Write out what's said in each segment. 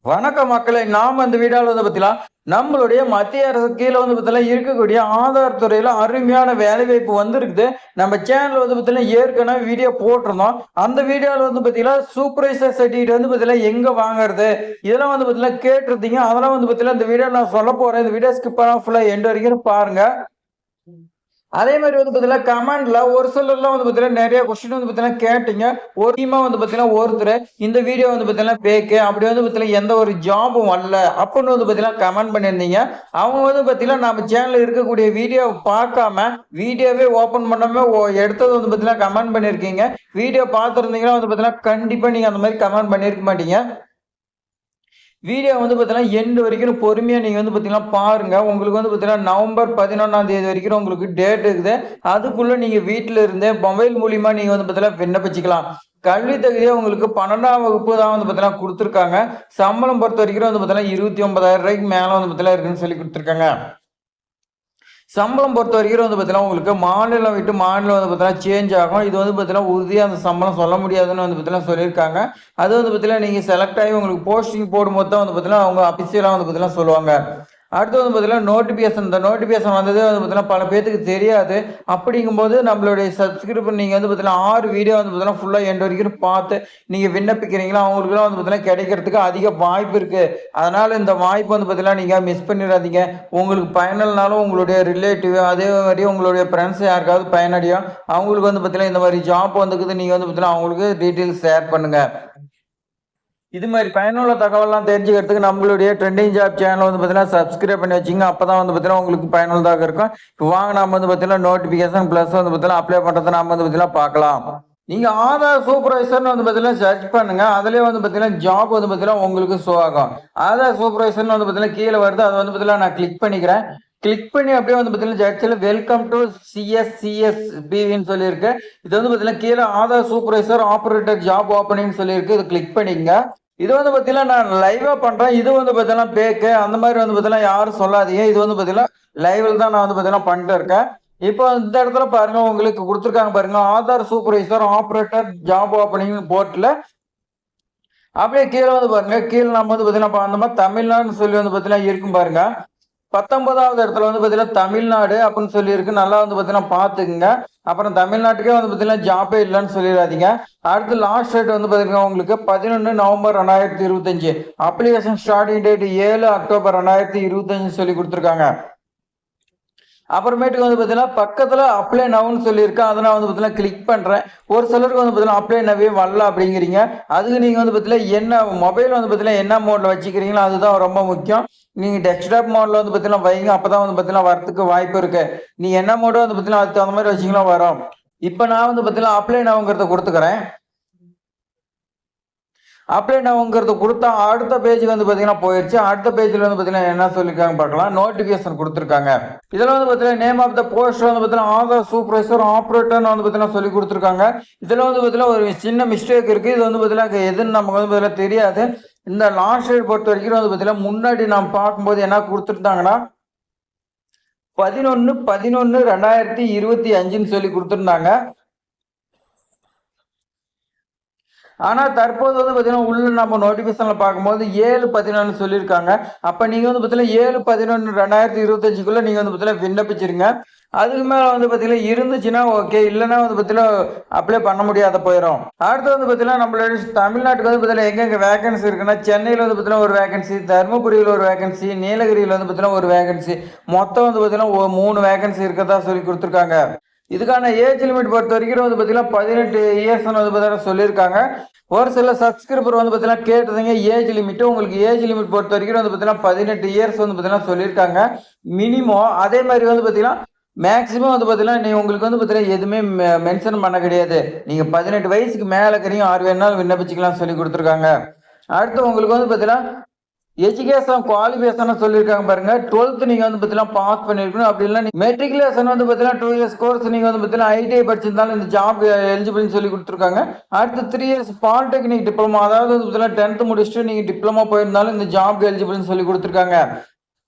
வணக்கம் மக்களை. நாம் அந்த வீடியோவில் பார்த்தீங்கன்னா நம்மளுடைய மத்திய அரசு கீழே பார்த்தீங்கன்னா இருக்கக்கூடிய ஆதார் துறையில அருமையான வேலைவாய்ப்பு வந்திருக்குது. நம்ம சேனல் பார்த்தீங்கன்னா ஏற்கனவே வீடியோ போட்டிருந்தோம். அந்த வீடியோவில் பார்த்தீங்கன்னா சூப்பர்வைசர் சர்டிஃபிகேட் பார்த்தீங்கன்னா எங்க வாங்குறது இதெல்லாம் பார்த்தீங்கன்னா கேட்டிருந்தீங்க. அதெல்லாம் பார்த்தீங்கன்னா இந்த வீடியோ நான் சொல்ல போறேன். இந்த வீடியோ ஸ்கிப் பண்ணாம ஃபுல்லா எண்ட் வரைக்கும் பாருங்க. அதே மாதிரி பார்த்தீங்கன்னா கமெண்ட்ல ஒரு சிலர்லாம் பார்த்தீங்கன்னா நிறைய கொஸ்டின் பார்த்தீங்கன்னா கேட்டீங்க. ஒரு டீமா பார்த்தீங்கன்னா ஒருத்தர் இந்த வீடியோ பார்த்தீங்கன்னா பேக்கு அப்படி பார்த்தீங்கன்னா எந்த ஒரு ஜாபும் வரல அப்படின்னு பார்த்தீங்கன்னா கமெண்ட் பண்ணியிருந்தீங்க. அவங்க பார்த்தீங்கன்னா நம்ம சேனல்ல இருக்கக்கூடிய வீடியோ பார்க்காம வீடியோவே ஓப்பன் பண்ணாம எடுத்தது பார்த்தீங்கன்னா கமெண்ட் பண்ணியிருக்கீங்க. வீடியோ பார்த்துருந்தீங்கன்னா பார்த்தீங்கன்னா கண்டிப்பா நீங்க அந்த மாதிரி கமெண்ட் பண்ணியிருக்க மாட்டீங்க. வீடியோ பார்த்தீங்கன்னா எண்டு வரைக்கும் பொறுமையா நீங்க பார்த்தீங்கன்னா பாருங்க. உங்களுக்கு பார்த்தீங்கன்னா நவம்பர் 11ஆம் தேதி வரைக்கும் உங்களுக்கு டேட் இருக்குது. அதுக்குள்ள நீங்க வீட்டுல இருந்தே மொபைல் மூலியமா நீங்க பார்த்தீங்கன்னா விண்ணப்பிச்சுக்கலாம். கல்வி தகுதியா உங்களுக்கு 12ஆம் வகுப்பு தான் பார்த்தீங்கன்னா கொடுத்துருக்காங்க. சம்பளம் பொறுத்த வரைக்கும் பார்த்தீங்கன்னா 29,000 ரூபாய்க்கு மேல பார்த்தீங்கன்னா இருக்குன்னு சொல்லி கொடுத்துருக்காங்க. சம்பளம் பொறுத்த வரைக்கும் பார்த்தீங்கன்னா உங்களுக்கு மாநிலம் விட்டு மாநிலம் பார்த்தீங்கன்னா சேஞ்ச் ஆகும். இது பார்த்தீங்கன்னா உறுதியாக அந்த சம்பளம் சொல்ல முடியாதுன்னு பார்த்தீங்கன்னா சொல்லியிருக்காங்க. அது பார்த்தீங்கன்னா நீங்கள் செலக்ட் ஆகி உங்களுக்கு போஸ்டிங் போடும்போது தான் பார்த்தீங்கன்னா அவங்க அபிஷியலாக பார்த்தீங்கன்னா சொல்லுவாங்க. அடுத்து பார்த்தீங்கன்னா நோட்டிஃபிகேஷன். இந்த நோட்டிஃபிகேஷன் வந்தது பார்த்தீங்கன்னா பல பேருக்கு தெரியாது. அப்படிங்கும்போது நம்மளுடைய சப்ஸ்கிரிப்ஷன் நீங்கள் பார்த்தீங்கன்னா 6 வீடியோ பார்த்தீங்கன்னா ஃபுல்லாக எண்ட் வரைக்கும் பார்த்து நீங்கள் விண்ணப்பிக்கிறீங்களா அவங்களுக்குலாம் பார்த்தீங்கன்னா கிடைக்கிறதுக்கு அதிக வாய்ப்பு இருக்குது. அதனால் இந்த வாய்ப்பு பார்த்தீங்கன்னா நீங்கள் மிஸ் பண்ணிடாதீங்க. உங்களுக்கு பயனல்னாலும் உங்களுடைய ரிலேட்டிவ் அதே மாதிரி உங்களுடைய ஃப்ரெண்ட்ஸ் யாருக்காவது பயனடையும் அவங்களுக்கு பார்த்தீங்கன்னா இந்த மாதிரி ஜாப் வந்துக்குது நீங்கள் பார்த்தீங்கன்னா அவங்களுக்கு டீட்டெயில்ஸ் ஷேர் பண்ணுங்கள். இது மாதிரி பயனுள்ள தகவலாம் தெரிஞ்சுக்கிறதுக்கு நம்மளுடைய ட்ரெண்டிங் ஜாப் சேனல் பார்த்தீங்கன்னா சப்ஸ்கிரைப் பண்ணி வச்சுங்க. அப்பதான் பார்த்தீங்கன்னா உங்களுக்கு பயனுள்ளதாக இருக்கும். இப்போ வாங்க நாம பார்த்தீங்கன்னா நோட்டிஃபிகேஷன் ப்ளஸ் பார்த்தீங்கன்னா அப்ளை பண்ணுறதை நாம பார்த்தீங்கன்னா பார்க்கலாம். நீங்க ஆதார் சூப்பர்வைசர்னு பார்த்தீங்கன்னா சர்ச் பண்ணுங்க. அதுலேயே பார்த்தீங்கன்னா ஜாப் பார்த்தீங்கன்னா உங்களுக்கு ஷோ ஆகும். ஆதார் சூப்பர்வைசர்னு பார்த்தீங்கன்னா கீழே வருது. அதை பார்த்தீங்கன்னா நான் கிளிக் பண்ணிக்கிறேன். கிளிக் பண்ணி அப்படியே பார்த்தீங்கன்னா ஜட்ஜில் வெல்கம் டு சிஎஸ்சிஎஸ்பின்னு சொல்லியிருக்கு. இது பார்த்தீங்கன்னா கீழே Aadhaar supervisor operator job opening சொல்லியிருக்கு. இது கிளிக் பண்ணிங்க. இது பார்த்தீங்கன்னா நான் லைவா பண்றேன். இது பார்த்தீங்கன்னா பேக்கு அந்த மாதிரி பார்த்தீங்கன்னா யாரும் சொல்லாதீங்க. இது பார்த்தீங்கன்னா லைவ்ல தான் நான் பார்த்தீங்கன்னா பண்ணிட்டு இருக்கேன். இப்போ இந்த இடத்துல பாருங்க உங்களுக்கு கொடுத்துருக்காங்க பாருங்க Aadhaar supervisor operator job opening போர்ட்ல அப்படியே கீழே பாருங்க. கீழே நம்ம பார்த்தீங்கன்னா அந்த மாதிரி தமிழ்நாடுன்னு சொல்லி பார்த்தீங்கன்னா இருக்கும் பாருங்க. 19வது இடத்துல பார்த்தீங்கன்னா தமிழ்நாடு அப்படின்னு சொல்லியிருக்கு. நல்லா பார்த்தீங்கன்னா பார்த்துக்குங்க. அப்புறம் தமிழ்நாட்டுக்கே பார்த்தீங்கன்னா ஜாப்பே இல்லைன்னு சொல்லிடாதீங்க. அடுத்து லாஸ்ட் டேட் பார்த்தீங்கன்னா உங்களுக்கு 11 November 2025. Application starting date 7 October 2025 சொல்லி கொடுத்துருக்காங்க. அப்புறமேட்டுக்கு பார்த்தீங்கன்னா பக்கத்தில் அப்ளை நவுன்னு சொல்லியிருக்கேன். அதை நான் பார்த்தீங்கன்னா கிளிக் பண்ணுறேன். ஒரு சிலருக்கு பார்த்தீங்கன்னா அப்ளை நவே வரல அப்படிங்கிறீங்க. அதுக்கு நீங்கள் பார்த்தீங்கன்னா என்ன மொபைல் பார்த்தீங்கன்னா என்ன மோடில் வச்சுக்கிறீங்களோ அதுதான் ரொம்ப முக்கியம். நீங்கள் டெஸ்க்டாப் மோடில் பார்த்தீங்கன்னா வைங்க. அப்போ தான் பார்த்தீங்கன்னா வரத்துக்கு வாய்ப்பு இருக்குது. நீங்கள் என்ன மோடோ பார்த்தீங்கன்னா அதுக்கு தகுந்த மாதிரி வச்சிங்களா வரும். இப்போ நான் பார்த்தீங்கன்னா அப்ளை நவுங்கிறத கொடுத்துக்கிறேன். அப்ளை நவுங்கிறது கொடுத்தா அடுத்த பேஜுக்கு பார்த்தீங்கன்னா போயிடுச்சு. அடுத்த பேஜில் பார்த்தீங்கன்னா என்ன சொல்லியிருக்காங்க பார்க்கலாம். நோட்டிஃபிகேஷன் கொடுத்துருக்காங்க. இதில் பார்த்தீங்கன்னா நேம் ஆஃப் த போஸ்ட் பார்த்தீங்கன்னா ஆதார் சூப்பர்வைசர் ஆப்ரேட்டர்னு பார்த்தீங்கன்னா சொல்லி கொடுத்துருக்காங்க. இதில் பார்த்தீங்கன்னா ஒரு சின்ன மிஸ்டேக் இருக்குது. இது பார்த்தீங்கன்னா எதுன்னு நமக்கு பார்த்தீங்கன்னா தெரியாது. இந்த லாஸ்ட் டேட் பொறுத்த வரைக்கும் பார்த்தீங்கன்னா முன்னாடி நாம் பார்க்கும்போது என்ன கொடுத்துருந்தாங்கன்னா 11/11/2025 சொல்லி கொடுத்துருந்தாங்க. ஆனா தற்போது பார்த்தீங்கன்னா உள்ள நம்ம நோட்டிபிகேஷன்ல பார்க்கும்போது 7/11 சொல்லியிருக்காங்க. அப்ப நீங்க பார்த்தீங்கன்னா 7/11/2025 நீங்க பார்த்தீங்கன்னா விண்ணப்பிச்சிருங்க. அதுக்கு மேல பார்த்தீங்கன்னா இருந்துச்சுன்னா ஓகே, இல்லைன்னா பார்த்தீங்கன்னா அப்ளை பண்ண முடியாத போயிடும். அடுத்து பார்த்தீங்கன்னா நம்மளோட தமிழ்நாட்டுக்கு பார்த்தீங்கன்னா எங்கெங்க வேகன்சி இருக்குன்னா சென்னையில் பார்த்தீங்கன்னா ஒரு வேகன்சி, தருமபுரியில் ஒரு வேகன்சி, நீலகிரியில் பார்த்தீங்கன்னா ஒரு வேகன்சி, மொத்தம் பார்த்தீங்கன்னா 3 வேகன்சி இருக்கதா சொல்லி கொடுத்துருக்காங்க. இதுக்கான ஏஜ் லிமிட் பொறுத்த வரைக்கும் பார்த்தீங்கன்னா 18 இயர்ஸ் பார்த்தீங்கன்னா சொல்லியிருக்காங்க. ஒரு சில சப்ஸ்கிரைபர் பார்த்தீங்கன்னா கேட்டதுங்க ஏஜ் லிமிட். உங்களுக்கு ஏஜ் லிமிட் பொறுத்த வரைக்கும் பார்த்தீங்கன்னா 18 இயர்ஸ் பார்த்தீங்கன்னா சொல்லியிருக்காங்க மினிமம். அதே மாதிரி பார்த்தீங்கன்னா மேக்ஸிமம் பார்த்தீங்கன்னா நீ உங்களுக்கு பார்த்தீங்கன்னா எதுவுமே மென்ஷன் பண்ண கிடையாது. நீங்கள் 18 வயசுக்கு மேலே இருக்கிறீங்க 6 வேணாலும் விண்ணப்பிச்சுக்கலாம் சொல்லி கொடுத்துருக்காங்க. அடுத்து உங்களுக்கு பார்த்தீங்கன்னா எஜுகேஷன் குவாலிஃபிகேஷன் சொல்லியிருக்காங்க பாருங்க. 12th நீங்க பார்த்தீங்கன்னா பாஸ் பண்ணிருக்கணும். அப்படி இல்லை மெட்ரிகுலேஷன் பார்த்தீங்கன்னா 2 இயர்ஸ் கோர்ஸ் நீங்க பார்த்தீங்கன்னா ஐடிஐ படிச்சிருந்தாலும் இந்த ஜாப் எலிஜிபிள்னு சொல்லி கொடுத்துருக்காங்க. அடுத்து 3 இயர்ஸ் பாலிடெக்னிக் டிப்ளமா, அதாவது பார்த்தீங்கன்னா 10th முடிச்சுட்டு நீங்க டிப்ளமா போயிருந்தாலும் இந்த ஜாப் எலிஜிபிள்னு சொல்லி கொடுத்துருக்காங்க.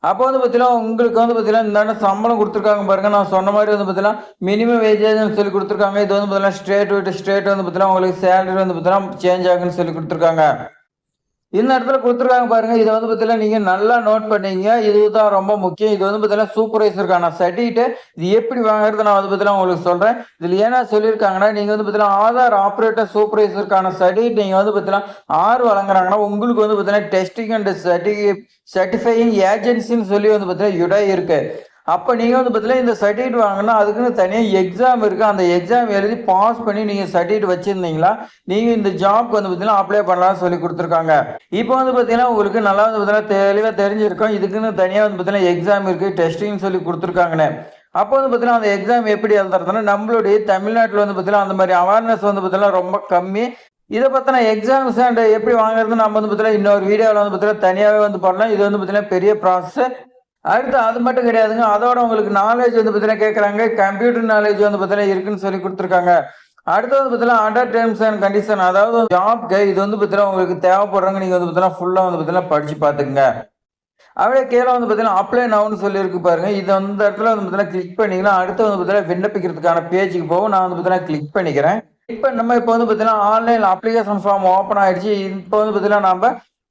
அப்போ பார்த்தீங்கன்னா உங்களுக்கு பார்த்தீங்கன்னா இந்த சம்பளம் கொடுத்துருக்காங்க பாருங்க. நான் சொன்ன மாதிரி பார்த்தீங்கன்னா மினிமம் வேஜேஜ் சொல்லி கொடுத்துருக்காங்க. இது பார்த்தீங்கன்னா ஸ்டேட் விட்டு ஸ்டேட் பார்த்தீங்கன்னா உங்களுக்கு சேலரி பார்த்தீங்கன்னா சேஞ்ச் ஆகுன்னு சொல்லி கொடுத்துருக்காங்க. இந்த இடத்துல குடுத்துருக்காங்க பாருங்க. இத வந்து பார்த்தீங்கன்னா, நீங்க நல்லா நோட் பண்ணீங்க. இதுதான் ரொம்ப முக்கியம். இது வந்து பார்த்தீங்கன்னா, சூப்பர்வைசருக்கான சர்டிஃபிகேட். இது எப்படி வாங்குறது நான் வந்து பார்த்தீங்கன்னா உங்களுக்கு சொல்றேன். இதுல ஏன்னா சொல்லியிருக்காங்கன்னா, நீங்க வந்து பார்த்தீங்கன்னா, ஆதார் ஆப்பரேட்டர் சூப்பர்வைசருக்கான சர்டிஃபிகேட் நீங்க வந்து பார்த்தீங்கன்னா, யார் வழங்குறாங்கன்னா, உங்களுக்கு வந்து பார்த்தீங்கன்னா, டெஸ்டிங் அண்ட் சர்டிஃபையிங் ஏஜென்சின்னு சொல்லி வந்து பார்த்தீங்கன்னா, யுடை இருக்கு. அப்ப நீங்க வந்து பார்த்தீங்கன்னா, இந்த சர்டிஃபிகேட் வாங்கணும்னா, அதுக்குன்னு தனியா எக்ஸாம் இருக்கு. அந்த எக்ஸாம் எழுதி பாஸ் பண்ணி நீங்க சர்டிஃபிகேட் வச்சிருந்தீங்களா, நீங்க இந்த ஜாப்க்கு வந்து பார்த்தீங்கன்னா, அப்ளை பண்ணலாம்னு சொல்லி குடுத்துருக்காங்க. இப்போ வந்து பார்த்தீங்கன்னா, உங்களுக்கு நல்லா வந்து பார்த்தீங்கன்னா, தெளிவா தெரிஞ்சிருக்கும். இதுக்குன்னு தனியா வந்து பார்த்தீங்கன்னா, எக்ஸாம் இருக்கு. டெஸ்டிங்னு சொல்லி குடுத்துருக்காங்கன்னு. அப்போ வந்து பார்த்தீங்கன்னா, அந்த எக்ஸாம் எப்படி எழுதுறதுன்னா, நம்மளுடைய தமிழ்நாட்டுல வந்து பார்த்தீங்கன்னா, அந்த மாரி அவேர்னஸ் வந்து பார்த்தீங்கன்னா, ரொம்ப கம்மி. இத பத்தின எக்ஸாம்ஸ் அண்ட் எப்படி வாங்குறதுன்னு நம்ம வந்து பார்த்தீங்கன்னா, இன்னொரு வீடியோல வந்து பார்த்தீங்கன்னா, தனியாவே வந்து பண்ணலாம். இது வந்து பார்த்தீங்கன்னா, பெரிய ப்ராசஸ். அடுத்து அது மட்டும் கிடையாதுங்க. அதோட உங்களுக்கு நாலேட்ஜ் வந்து பார்த்தீங்கன்னா கேட்குறாங்க. கம்ப்யூட்டர் நாலேட்ஜ் வந்து பார்த்தீங்கன்னா இருக்குன்னு சொல்லி குடுத்துருக்காங்க. அடுத்து வந்து பார்த்தீங்கன்னா, அண்டர் டெர்ம்ஸ் அண்ட் கண்டிஷன் அதாவது ஜாப்க்கு இது வந்து பார்த்தீங்கன்னா உங்களுக்கு தேவைப்படுறவங்க நீங்க வந்து பார்த்தீங்கன்னா, ஃபுல்லா வந்து பார்த்தீங்கன்னா படிச்சு பார்த்துக்கங்க. அப்படியே கீழ வந்து பார்த்தீங்கன்னா, அப்ளை நவுன்னு சொல்லி இருக்கு பாருங்க. இத இந்த இடத்துல வந்து பார்த்தீங்கன்னா கிளிக் பண்ணீங்கன்னா, அடுத்து வந்து பார்த்தீங்கன்னா விண்ணப்பிக்கிறதுக்கான பேஜுக்கு போகும். நான் வந்து பார்த்தீங்கன்னா கிளிக் பண்ணிக்கிறேன். இப்ப நம்ம இப்ப வந்து பார்த்தீங்கன்னா, ஆன்லைன் அப்ளிகேஷன் ஃபார்ம் ஓப்பன் ஆயிடுச்சு. இப்ப வந்து பார்த்தீங்கன்னா, நம்ப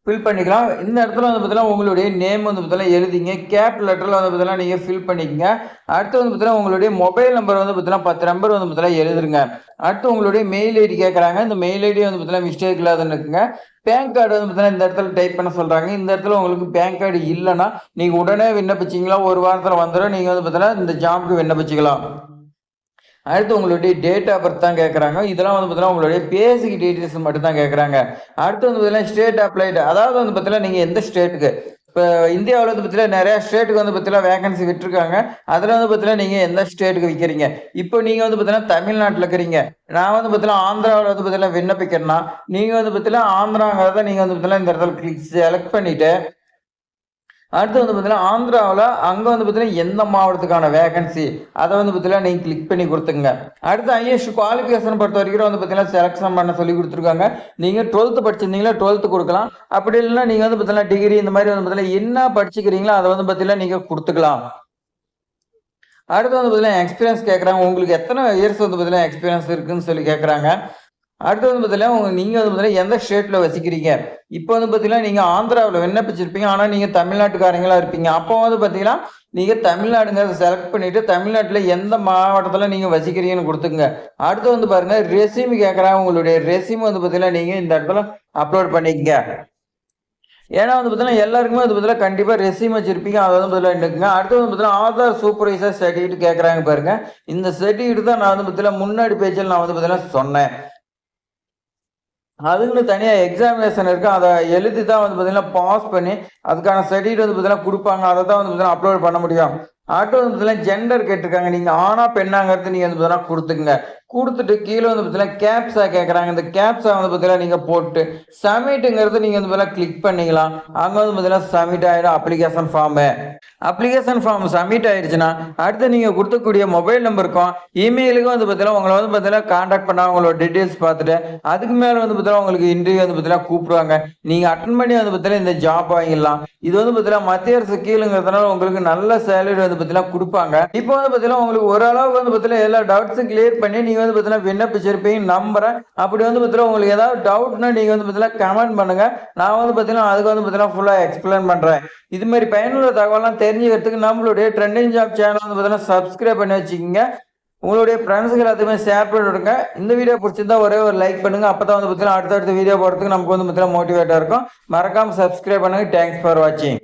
ஃபில் பண்ணிக்கலாம். இந்த இடத்துல வந்து பார்த்தீங்கன்னா, உங்களுடைய நேம் வந்து பார்த்தீங்கன்னா எழுதிங்க. கேப் லெட்டர்ல வந்து பார்த்தீங்கன்னா, நீங்க ஃபில் பண்ணிக்கங்க. அடுத்து வந்து பார்த்தீங்கன்னா, உங்களுடைய மொபைல் நம்பர் வந்து பார்த்தீங்கன்னா 10 நம்பர் வந்து பார்த்தீங்கன்னா எழுதுருங்க. அடுத்து உங்களுடைய மெயில் ஐடி கேட்கறாங்க. இந்த மெயில் ஐடி வந்து பார்த்தீங்கன்னா மிஸ்டேக் இல்லாதன்னு இருக்குங்க. பேன் கார்டு வந்து பார்த்தீங்கன்னா, இந்த இடத்துல டைப் பண்ண சொல்றாங்க. இந்த இடத்துல உங்களுக்கு பேன் கார்டு இல்லன்னா, நீங்க உடனே விண்ணப்பிச்சீங்களா, 1 வாரத்துல வந்துரும். நீங்க வந்து பார்த்தீங்கன்னா, இந்த ஜாப்க்கு விண்ணப்பிச்சுக்கலாம். அடுத்து உங்களுடைய டேட் ஆஃப் பர்த் தான் கேட்குறாங்க. இதெல்லாம் வந்து பார்த்தீங்கன்னா, உங்களுடைய பேசிக் டீட்டெயில்ஸ் மட்டும் தான் கேட்குறாங்க. அடுத்து வந்து பார்த்தீங்கன்னா, ஸ்டேட் அப்ளைடு அதாவது வந்து பார்த்தீங்கன்னா, நீங்க எந்த ஸ்டேட்டுக்கு இப்ப இந்தியாவுல வந்து பார்த்தீங்கன்னா, நெறைய ஸ்டேட்டுக்கு வந்து பார்த்தீங்கன்னா, வேக்கன்சி விட்டுருக்காங்க. அதுல வந்து பார்த்தீங்கன்னா, நீங்க எந்த ஸ்டேட்டுக்கு விக்கிறீங்க? இப்போ நீங்க வந்து பார்த்தீங்கன்னா, தமிழ்நாட்டுல இருக்கிறீங்க. நான் வந்து பார்த்தீங்கன்னா, ஆந்திராவுல வந்து பார்த்தீங்கன்னா விண்ணப்பிக்கிறேன்னா, நீங்க வந்து பார்த்தீங்கன்னா, ஆந்திராங்கிறத நீங்க வந்து பார்த்தீங்கன்னா, இந்த இடத்துல செலக்ட் பண்ணிட்டு அடுத்து வந்து பார்த்தீங்கன்னா, ஆந்திராவுல அங்க வந்து பார்த்தீங்கன்னா, எந்த மாவட்டத்துக்கான வேக்கன்சி அத வந்து பார்த்தீங்கன்னா, நீங்க கிளிக் பண்ணி குடுத்துங்க. அடுத்து ஹையஸ்ட் குவாலிஃபிகேஷன் பொறுத்தவரைக்கும் வந்து பார்த்தீங்கன்னா, செலக்ஷன் பண்ண சொல்லி குடுத்துருக்காங்க. நீங்க 12th படிச்சிருந்தீங்களா 12th குடுக்கலாம். அப்படி இல்லன்னா நீங்க வந்து பார்த்தீங்கன்னா, டிகிரி இந்த மாரி வந்து பார்த்தீங்கன்னா, என்ன படிச்சுக்கிறீங்களோ அத வந்து பார்த்தீங்கன்னா, நீங்க குடுத்துக்கலாம். அடுத்து வந்து பார்த்தீங்கன்னா, எக்ஸ்பீரியன்ஸ் கேட்கறாங்க. உங்களுக்கு எத்தன இயர்ஸ் வந்து பார்த்தீங்கன்னா, எக்ஸ்பீரியன்ஸ் இருக்குன்னு சொல்லி கேட்கறாங்க. அடுத்து வந்து பார்த்தீங்கன்னா, நீங்க வந்து பார்த்தீங்கன்னா எந்த ஸ்டேட்ல வசிக்கிறீங்க? இப்போ வந்து பார்த்தீங்கன்னா, நீங்க ஆந்திராவுல விண்ணப்பிச்சிருப்பீங்க. ஆனா நீங்க தமிழ்நாட்டுக்காரங்களா இருப்பீங்க. அப்போ வந்து பார்த்தீங்கன்னா, நீங்க தமிழ்நாடுங்கிறத செலக்ட் பண்ணிட்டு, தமிழ்நாட்டுல எந்த மாவட்டத்துல நீங்க வசிக்கிறீங்கன்னு குடுத்துக்கங்க. அடுத்து வந்து பாருங்க, ரெஸ்யூம் கேட்கறாங்க. உங்களுடைய ரெஸ்யூம் வந்து பார்த்தீங்கன்னா, நீங்க இந்த இடத்துல அப்லோட் பண்ணிக்கங்க. ஏன்னா வந்து பார்த்தீங்கன்னா, எல்லாருக்குமே வந்து பார்த்தீங்கன்னா, கண்டிப்பா ரெஸ்யூம் வச்சிருப்பீங்க. அத வந்து முதல்ல எடுத்துக்கங்க. அடுத்து வந்து பார்த்தீங்கன்னா, ஆதார் சூப்பர்வைசர் சர்டிஃபிகேட் கேட்கறாங்க பாருங்க. இந்த சர்டிஃபிகேட் தான் நான் வந்து பார்த்தீங்கன்னா, முன்னாடி பேஜ்ல நான் வந்து பார்த்தீங்கன்னா சொன்னேன். அதுக்குன்னு தனியா எக்ஸாமினேஷன் இருக்கு. அத எழுதி தான் வந்து பார்த்தீங்கன்னா, பாஸ் பண்ணி அதுக்கான சர்டிஃபிகேட் வந்து பார்த்தீங்கன்னா குடுப்பாங்க. அத தான் வந்து பார்த்தீங்கன்னா அப்லோட் பண்ண முடியும். அடுத்து வந்து பார்த்தீங்கன்னா, ஜெண்டர் கேட்டிருக்காங்க. நீங்க ஆணா, பெண்ணாங்கிறது நீங்க வந்து பார்த்தீங்கன்னா குடுத்துக்கங்க. குடுத்துட்டு கீழ வந்து பார்த்தீங்கன்னா, கேப்ஸா கேட்கறாங்க. இந்த கேப்ஸா வந்து பார்த்தீங்கன்னா, நீங்க போட்டு சப்மிட்ங்கிறது நீங்க வந்து பார்த்தீங்கன்னா கிளிக் பண்ணீங்களா, அங்க வந்து பார்த்தீங்கன்னா சப்மிட் ஆயிடும் application form. Application form submit ஆயிடுச்சுன்னா, அடுத்து நீங்க குடுக்கக்கூடிய மொபைல் நம்பருக்கும், இமெயிலுக்கும் வந்து பார்த்தீங்கன்னா, உங்கள வந்து பார்த்தீங்கன்னா கான்டாக்ட் பண்ணா உங்களோட டீட்டெயில்ஸ் பார்த்துட்டு, அதுக்கு மேல வந்து பார்த்தீங்கன்னா, உங்களுக்கு இன்டர்வியூ வந்து பார்த்தீங்கன்னா கூப்பிடுவாங்க. நீங்க அட்டெண்ட் பண்ணி வந்து பார்த்தீங்கன்னா, இந்த ஜாப் வாங்கிடலாம். இது வந்து பார்த்தீங்கன்னா, மத்திய அரசு கீழங்கிறதுனால உங்களுக்கு நல்ல சேலரி வந்து பார்த்தீங்கன்னா குடுப்பாங்க. இப்போ வந்து பார்த்தீங்கன்னா, உங்களுக்கு ஓரளவுக்கு வந்து பார்த்தீங்கன்னா, எல்லா டவுட்ஸும் கிளியர் பண்ணி நீங்க வந்து பார்த்தீங்கன்னா விண்ணப்பிச்சிருப்பீங்கன்னு நம்புறேன். அப்படி வந்து பார்த்தீங்கன்னா, உங்களுக்கு ஏதாவது டவுட்னா நீங்க வந்து பார்த்தீங்கன்னா கமெண்ட் பண்ணுங்க. நான் வந்து பார்த்தீங்கன்னா, அதுக்கு வந்து பார்த்தீங்கன்னா ஃபுல்லா எக்ஸ்பிளைன் பண்றேன். இது மாரி பயனுள்ள தகவல்லாம் தெரிஞ்சுக்கிறதுக்கு நம்மளுடைய ட்ரெண்டிங் ஜாப் சேனல் வந்து பார்த்தீங்கன்னா சப்ஸ்கிரைப் பண்ணி வச்சுக்கோங்க. உங்களுடைய ஃப்ரெண்ட்ஸுக்கு எல்லாத்துக்குமே ஷேர் பண்ணி விடுங்க. இந்த வீடியோ பிடிச்சிருந்தா ஒரே ஒரு லைக் பண்ணுங்க. அப்பதான் வந்து பார்த்தீங்கன்னா அடுத்தடுத்த வீடியோ போடுறதுக்கு நமக்கு வந்து பார்த்தீங்கன்னா மோட்டிவேட்டா இருக்கும். மறக்காம சப்ஸ்கிரைப் பண்ணுங்க. தேங்க்ஸ் ஃபார் வாட்சிங்.